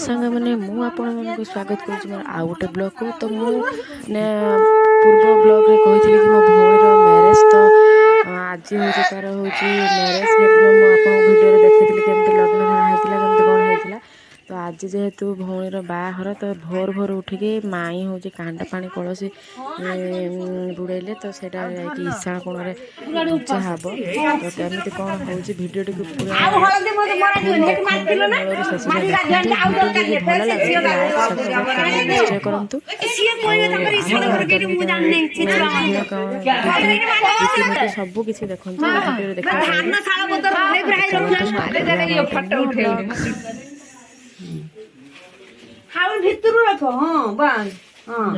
सांग मैंने मुझे स्वागत कर आउ गोटे ब्लॉग को। तो मुझे पूर्व ब्लॉग रे कही कि मो भौणीर मैरेज तो आज हूँ तार हूँ मैरेज मुझे भिडियो देखी केमती लग्न धरा होता केमती कौन होता। तो आज जेहेतु भौणीर बाहर तो भोर भोर उठिकी माई हूँ कांड पानी कलसी बुड़ेले तो सेटा ईशाण कोण पूजा हम। तो केमती कौन हो भिडियो टी पूरा देखते मूलर शेष देखते भिडियो भल लगे निश्चय करूँ। सब किसी देखते भिडियो देखा हाउ भितरु रखो। हां बस हां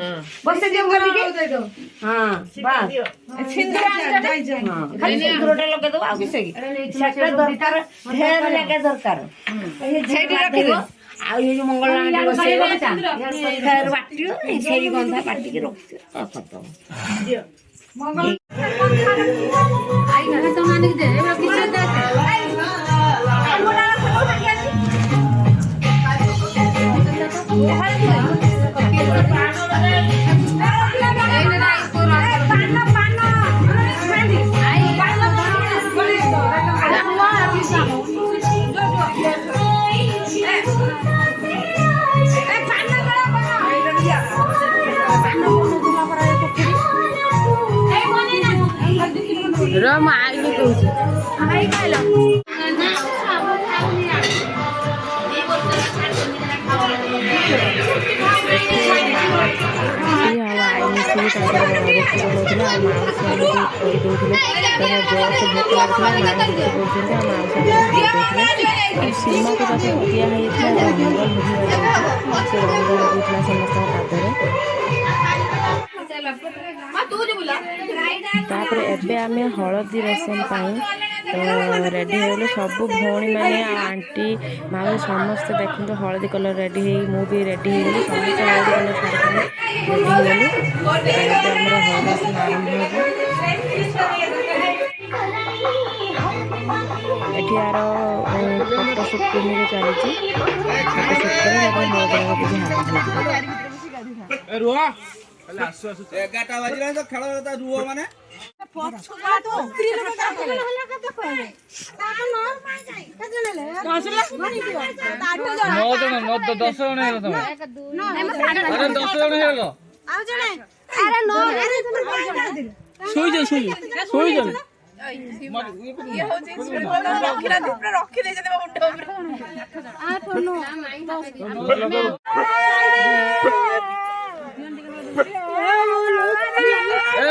बस दियो करके हां बस सिंदूर हां खाली सिंदूरटा लगे दो आ किसे सेटा दरकार ढेर लगे दरकार सेठी रखि दो आ ये जो मंगल लांडी बसेबो फेर बाटियो सेही गंधा बाटी के रखियो खत्म दियो मंगल आई ना तो माने दे एबा किसे दे रम आई कहूँ आई खाइल सीमा के पास दिया तापर एबे आमे हलदी रसम तो रेडी हो सब भौणी मैंने आंटी माँ समस्त देखते हलदी कलर रेडी हो मुझे रेडी हो समस्त हलदी कलर शाढ़ी रेडी हो हलदी आरंभ एठी यार फोटोशूट फिल्म चली फोटोशूट कर हलदी आरंभ हो 11टा बाजिला तो खेल रुह माने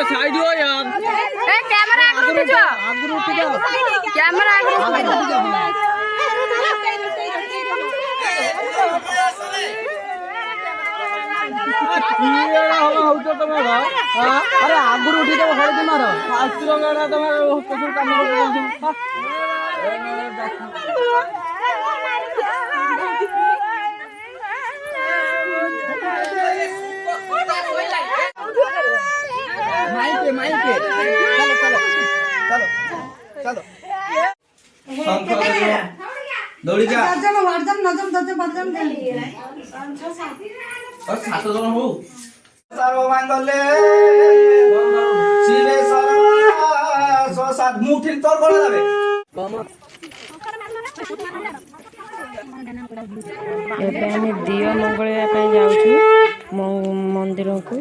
साइड हो यार ए कैमरा आगु उठ जाओ कैमरा आगु उठ जाओ अरे आगु उठी जाओ हल्दी मार आश्रम तुम काम माइके माइके चलो चलो चलो चलो दौड़ी जा नजम वर्जम नजम नजम वर्जम और 7 जन हो सर्व मांगले शिवे शरण सो सात मुठी तोर कोला जाबे एबे आमे दियो मंगलया पे जाउछु मंदिर को।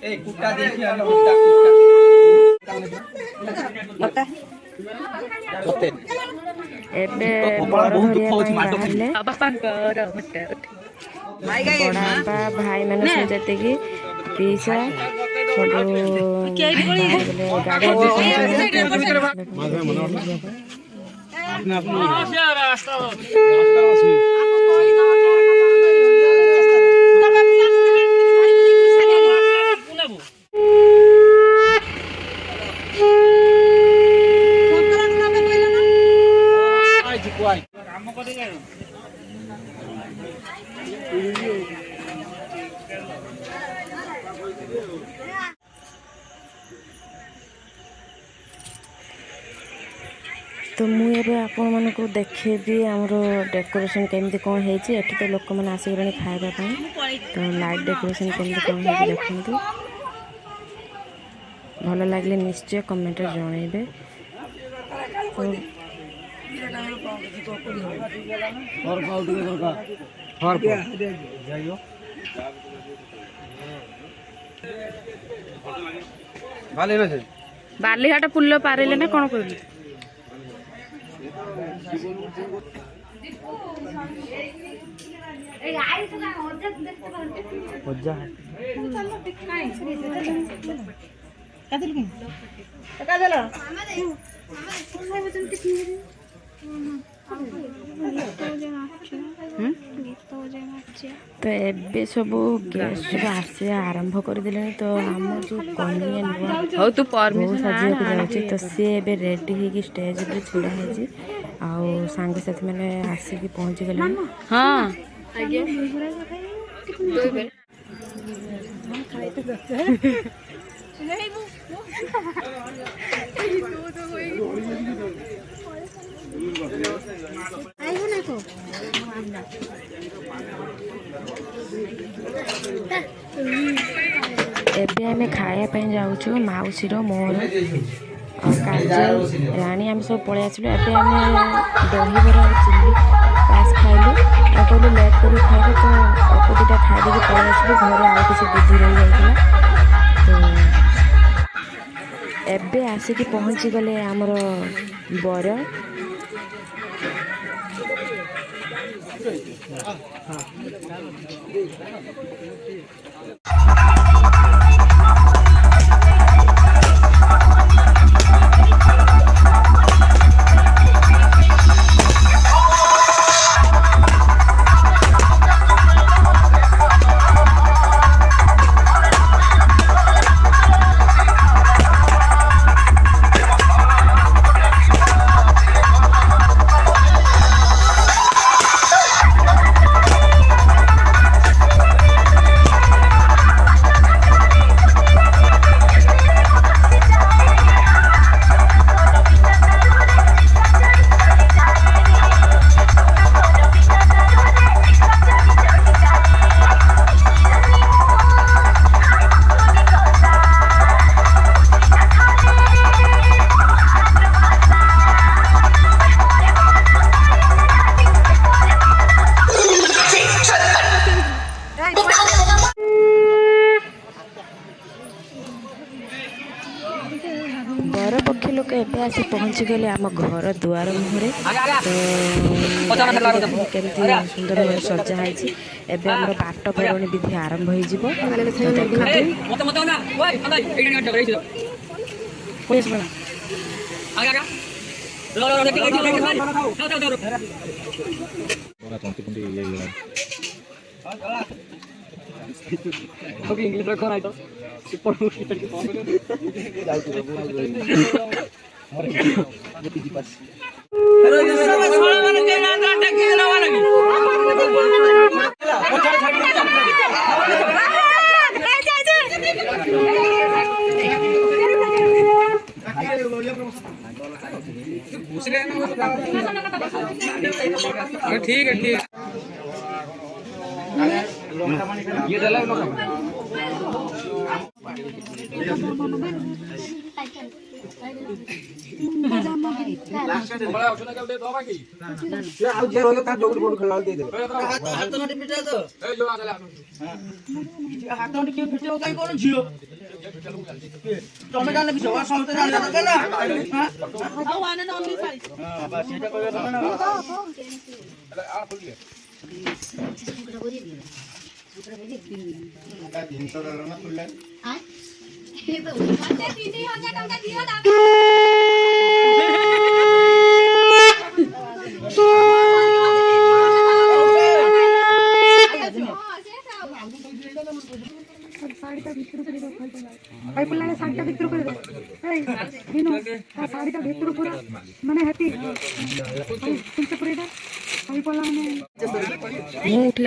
ए कुत्ता देखिए आगे कुत्ता कुत्ता कुत्ते एबे बहुत दुख होछि माटो खाले बापांकर मटे बड़ा भाई माने से जते की पीछा छोटो गाड़ी अपने अपने रास्ता तो मुझे आपण मानक देखेबी आमर डेकोरेशन केमती कौन होती एठी तो लोक मैंने आसिक खावाई तो लाइट डेकोरेशन केमती कौन हो देखते भल लगे निश्चय कमेंट जनइबे बालीघाट पुल पारे ना कौन कर तो एबे सब गेस्ट सब आसे आरंभ कर दिले तो आम जो कन्या नुआ हो तू परमिशन साजिया जाउची तो सी एबे रेडी होगी स्टेज पे छुड़ा है आउ सांगे साथी मैंने आसिक पहुंच गले हाँ एबे आमे खाया जाऊँ मौसीर मोर काजल राणी आम सब पलि आसलु एबे आमे दहीबरा चिल्ली पास खाइलु आ कहलु लेट कर खाइबे तो अल्प दुटा खाइबे पलि आसलु घर आउ किसी बुद्धि रही जाइला तो एबे आसिक पहुँची गले आमर बर बर पक्ष लोक एबे आसी पहुँची गले आम घर दुआर मुहरे तो केमती सुंदर भाव सजा है एबे हमर बाट बरणी विधि आरंभ हो जिवो ठीक है ठीक ये डाला पाइपलाइन साड़ीटा भितर कर दे ए दिनो आ साड़ीटा भितर पूरा माने हेती ମୁଁ ଉଠି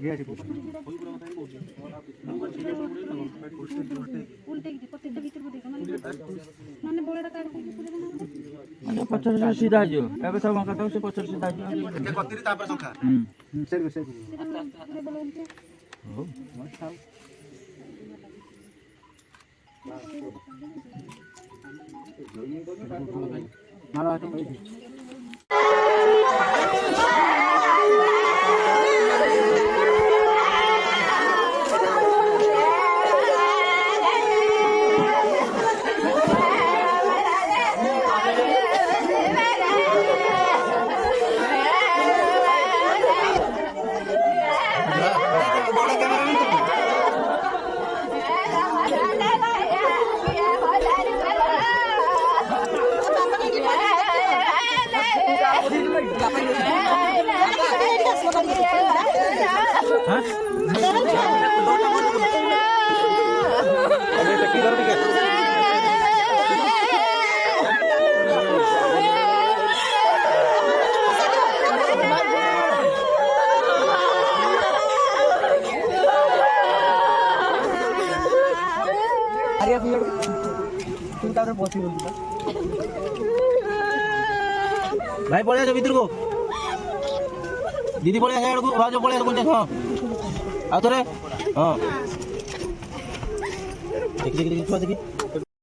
ଆସି पचास सीधा जो एबे सब काटा से 50 सीधा जो एते कतिरी तापर संखा से हो माला भाई पड़े जा भीतर को दीदी पड़े जा को राजो पड़े कोन हां आ तोरे हां देख देख देख देखी